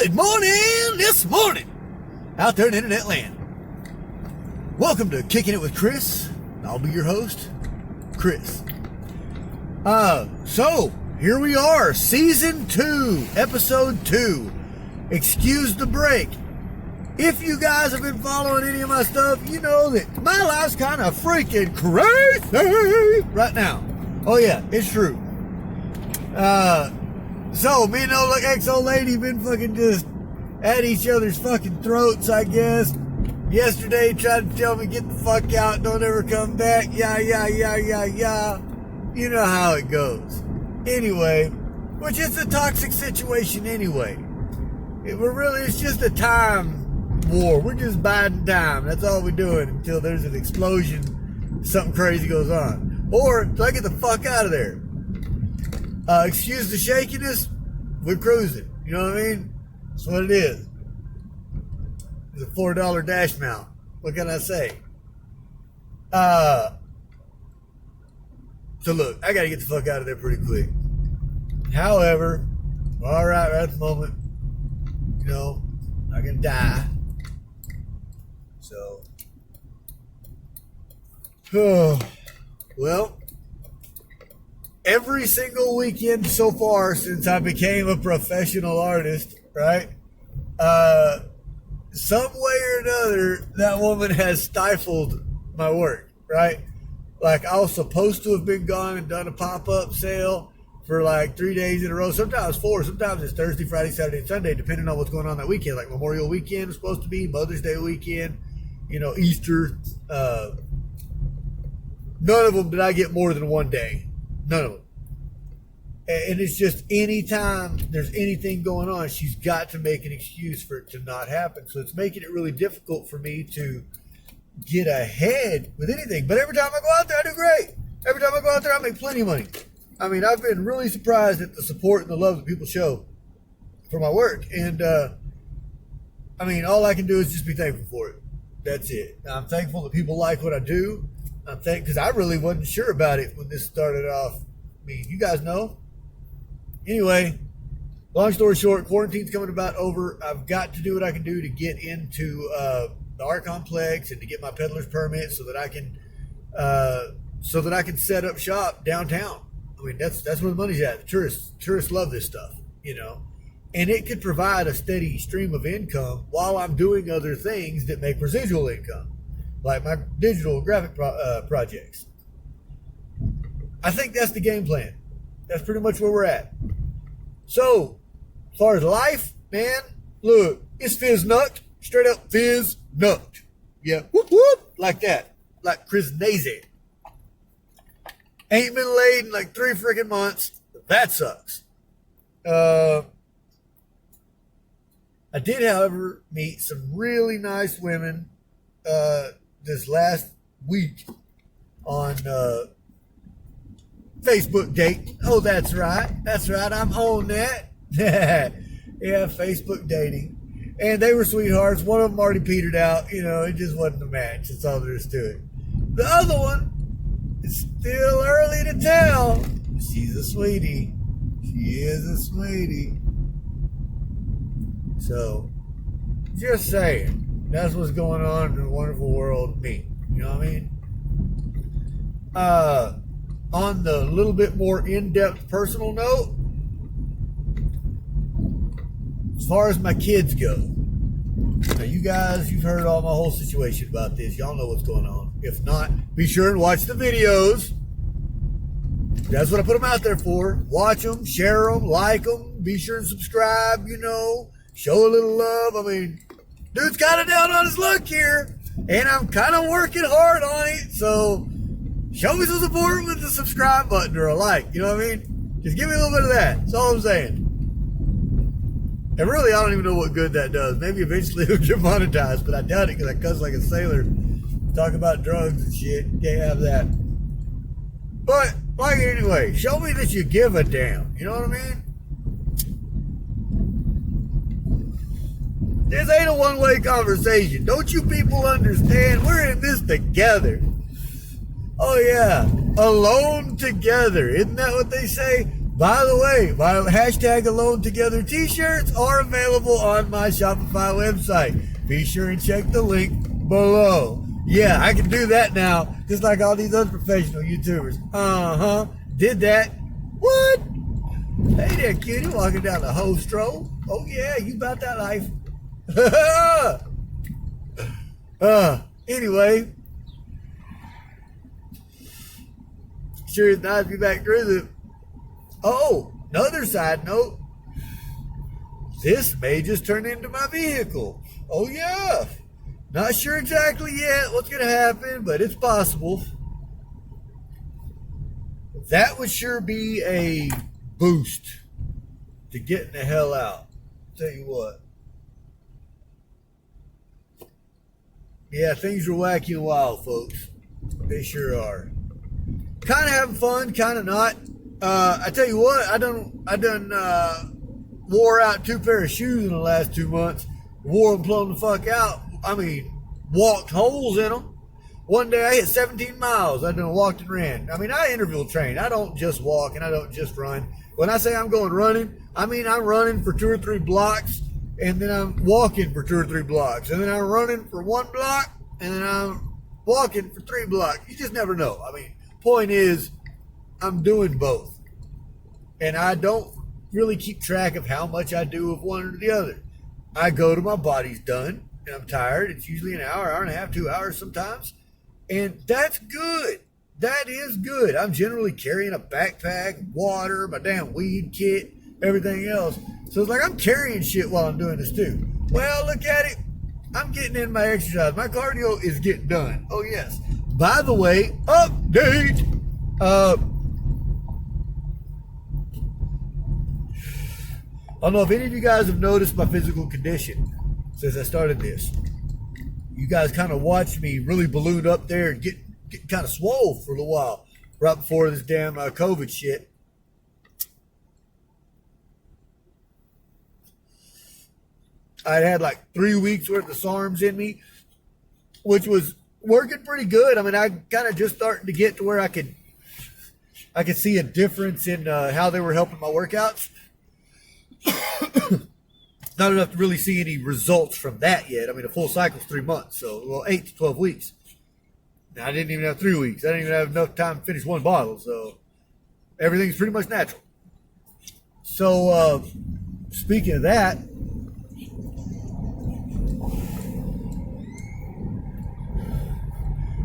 Good morning this morning out there in internet land. Welcome to Kicking It with Chris. I'll be your host, Chris. So here we are, season 2, episode 2. Excuse the break. If you guys have been following any of my stuff, you know that my life's kind of freaking crazy right now. Oh yeah, it's true. So me and old ex-old lady been fucking just at each other's fucking throats, I guess. Yesterday tried to tell me get the fuck out, don't ever come back, yeah. You know how it goes. Anyway, which is a toxic situation anyway. It's just a time war. We're just biding time. That's all we're doing until there's an explosion, something crazy goes on. Or till I get the fuck out of there. Excuse the shakiness, we're cruising. You know what I mean? That's what it is. It's a $4 dash mount. What can I say? So look, I gotta get the fuck out of there pretty quick. However, all right at the moment, you know, I can die. So, well, every single weekend so far since I became a professional artist, right? Some way or another, that woman has stifled my work, right? Like, I was supposed to have been gone and done a pop-up sale for like 3 days in a row. Sometimes 4, sometimes it's Thursday, Friday, Saturday, and Sunday, depending on what's going on that weekend. Like Memorial Weekend is supposed to be, Mother's Day weekend, you know, Easter. None of them did I get more than 1 day. None of them. And it's just anytime there's anything going on, she's got to make an excuse for it to not happen. So it's making it really difficult for me to get ahead with anything. But every time I go out there, I do great. Every time I go out there, I make plenty of money. I mean, I've been really surprised at the support and the love that people show for my work. And, I mean, all I can do is just be thankful for it. That's it. I'm thankful that people like what I do. I'm thankful because I really wasn't sure about it when this started off. I mean, you guys know. Anyway, long story short, quarantine's coming about over. I've got to do what I can do to get into the art complex and to get my peddler's permit so that I can set up shop downtown. I mean, that's where the money's at. The tourists love this stuff, you know, and it could provide a steady stream of income while I'm doing other things that make residual income, like my digital graphic projects. I think that's the game plan. That's pretty much where we're at. So, as far as life, man, look, it's fizz nucked. Straight up fizz nucked. Yeah, whoop whoop, like that. Like Chris Nazy. Ain't been laid in like 3 freaking months. That sucks. I did, however, meet some really nice women this last week on Facebook date. Oh, that's right. I'm on that. Yeah, Facebook dating. And they were sweethearts. One of them already petered out. You know, it just wasn't a match. That's all there is to it. The other one, it's still early to tell. She's a sweetie. She is a sweetie. So, just saying. That's what's going on in the wonderful world of me. You know what I mean? On the little bit more in-depth personal note, as far as my kids go, now you guys, you've heard all my whole situation about this. Y'all know what's going on. If not, be sure and watch the videos. That's what I put them out there for. Watch them, share them, like them. Be sure and subscribe, you know. Show a little love. I mean, dude's kind of down on his luck here, and I'm kind of working hard on it, so show me some support with the subscribe button or a like. You know what I mean? Just give me a little bit of that. That's all I'm saying. And really, I don't even know what good that does. Maybe eventually it'll get monetized, but I doubt it because I cuss like a sailor. Talk about drugs and shit. Can't have that. But, like, anyway, show me that you give a damn. You know what I mean? This ain't a one-way conversation. Don't you people understand? We're in this together. Oh, yeah. Alone together. Isn't that what they say? By the way, my hashtag Alone Together t-shirts are available on my Shopify website. Be sure and check the link below. Yeah, I can do that now, just like all these other professional YouTubers. Did that. What? Hey there, cutie, walking down the hoe stroll. Oh yeah, you about that life. Anyway, sure it's nice to be back through the. Oh, another side note. This may just turn into my vehicle. Oh yeah. Not sure exactly yet what's going to happen, but it's possible. That would sure be a boost to getting the hell out. Tell you what. Yeah, things are wacky and wild, folks. They sure are. Kind of having fun, kind of not. I tell you what, I done wore out 2 pair of shoes in the last 2 months. Wore them plumb the fuck out. I mean, walked holes in them. One day I hit 17 miles. I done walked and ran. I mean, I interval train. I don't just walk and I don't just run. When I say I'm going running, I mean I'm running for 2 or 3 blocks, and then I'm walking for 2 or 3 blocks, and then I'm running for 1 block, and then I'm walking for 3 blocks. You just never know. I mean, point is, I'm doing both. And I don't really keep track of how much I do of one or the other. I go to my body's done, and I'm tired. It's usually an hour, hour and a half, 2 hours sometimes. And that's good. That is good. I'm generally carrying a backpack, water, my damn weed kit, everything else. So it's like I'm carrying shit while I'm doing this too. Well, look at it. I'm getting in my exercise. My cardio is getting done. Oh, yes. By the way, update. I don't know if any of you guys have noticed my physical condition since I started this. You guys kind of watched me really balloon up there and get kind of swole for a little while right before this damn COVID shit. I'd had like 3 weeks worth of SARMs in me, which was working pretty good. I mean, I kind of just starting to get to where I could see a difference in how they were helping my workouts. Not enough to really see any results from that yet. I mean, a full cycle's 3 months, so 8 to 12 weeks. Now, I didn't even have 3 weeks. I didn't even have enough time to finish 1 bottle, so everything's pretty much natural. So, speaking of that,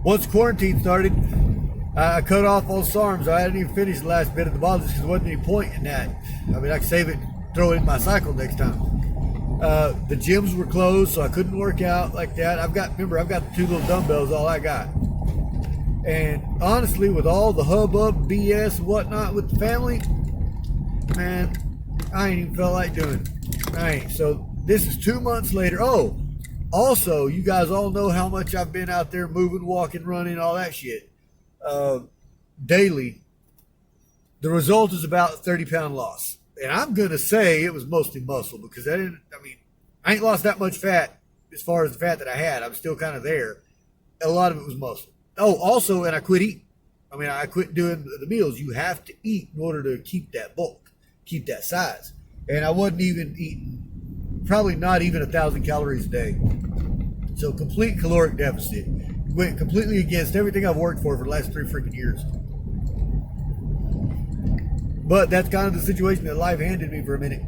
once quarantine started, I cut off all SARMs. I hadn't even finished the last bit of the bottle just because there wasn't any point in that. I mean, I could save it, throw it in my cycle next time. The gyms were closed, so I couldn't work out like that. I've got the 2 little dumbbells, all I got. And honestly, with all the hubbub, BS, and whatnot with the family, man, I ain't even felt like doing it. I ain't. So this is 2 months later. Oh, also, you guys all know how much I've been out there moving, walking, running, all that shit daily. The result is about a 30-pound loss. And I'm going to say it was mostly muscle because I ain't lost that much fat as far as the fat that I had. I'm still kind of there. A lot of it was muscle. Oh, also, and I quit eating. I mean, I quit doing the meals. You have to eat in order to keep that bulk, keep that size. And I wasn't even eating, probably not even 1,000 calories a day. So complete caloric deficit. Went completely against everything I've worked for the last 3 freaking years. But that's kind of the situation that life handed me for a minute.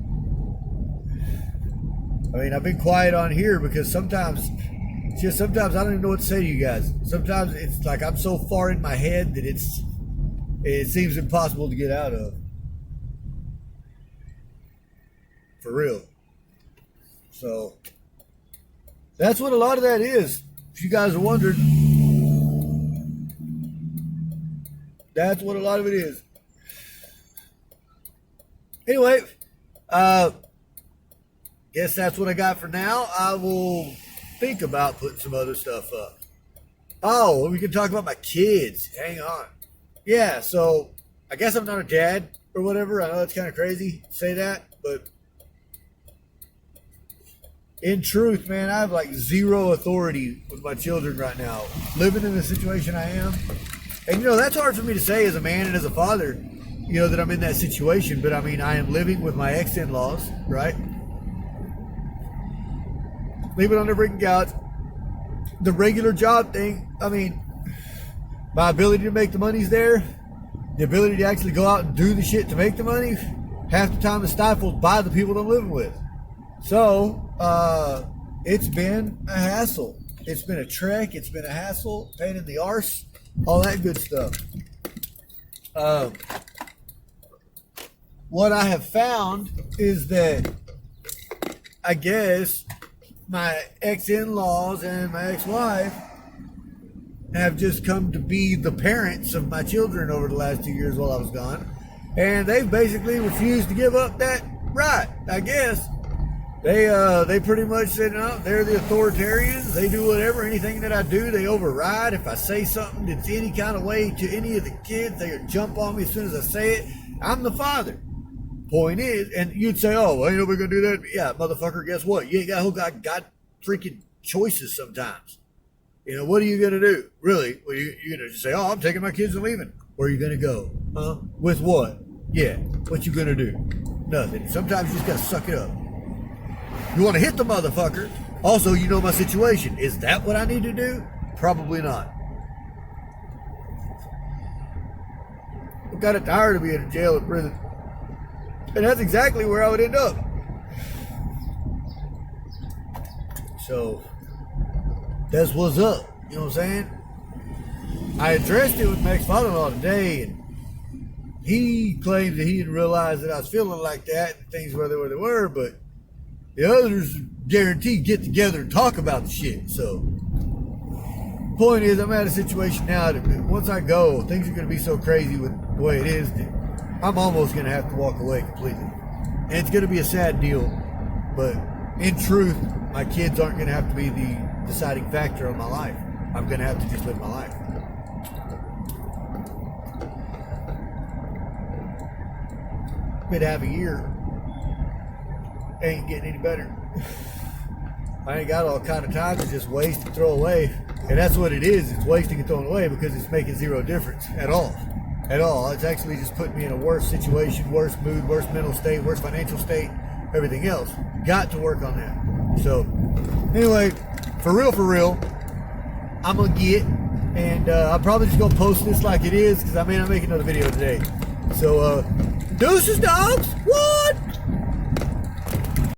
I mean, I've been quiet on here because sometimes I don't even know what to say to you guys. Sometimes it's like I'm so far in my head that it seems impossible to get out of. For real. So that's what a lot of that is. If you guys are wondering, that's what a lot of it is. Anyway, guess that's what I got for now. I will think about putting some other stuff up. Oh, we can talk about my kids. Hang on. Yeah, so I guess I'm not a dad or whatever. I know that's kind of crazy to say that, but in truth, man, I have like zero authority with my children right now. Living in the situation I am. And, that's hard for me to say as a man and as a father. you know, that I'm in that situation, but I mean, I am living with my ex-in-laws, right? Leaving on the freaking couch. The regular job thing, I mean, my ability to make the money's there. The ability to actually go out and do the shit to make the money, half the time is stifled by the people that I'm living with. So, it's been a hassle. It's been a trek. It's been a hassle, pain in the arse, all that good stuff. What I have found is that I guess my ex-in-laws and my ex-wife have just come to be the parents of my children over the last 2 years while I was gone. And they've basically refused to give up that right, I guess. They pretty much said, no, they're the authoritarians. They do whatever, anything that I do, they override. If I say something that's any kind of way to any of the kids, they jump on me as soon as I say it. I'm the father. Point is, and you'd say, oh, well, ain't nobody gonna do that. Yeah, motherfucker, guess what? You ain't got freaking choices sometimes. You know, what are you gonna do? Really? Well, you're gonna just say, oh, I'm taking my kids and leaving. Where are you gonna go? Huh? With what? Yeah, what you gonna do? Nothing. Sometimes you just gotta suck it up. You want to hit the motherfucker. Also, you know my situation. Is that what I need to do? Probably not. I'm kind of tired of being in jail or prison. And that's exactly where I would end up. So, that's what's up. You know what I'm saying? I addressed it with my ex-father-in-law today, and he claims that he didn't realize that I was feeling like that and things were where they were, but the others guaranteed get together and talk about the shit. So, point is, I'm at a situation now that once I go, things are going to be so crazy with the way it is that I'm almost going to have to walk away completely. And it's going to be a sad deal, but in truth, my kids aren't going to have to be the deciding factor of my life. I'm going to have to just live my life. Been half a year. Ain't getting any better. I ain't got all kind of time to just waste and throw away. And that's what it is. It's wasting and throwing away because it's making zero difference at all. At all. It's actually just putting me in a worse situation, worse mood, worse mental state, worse financial state, everything else. Got to work on that. So, anyway, for real, I'm going to get, and I'm probably just going to post this like it is because I may not make another video today. So, deuces, dogs. Woo!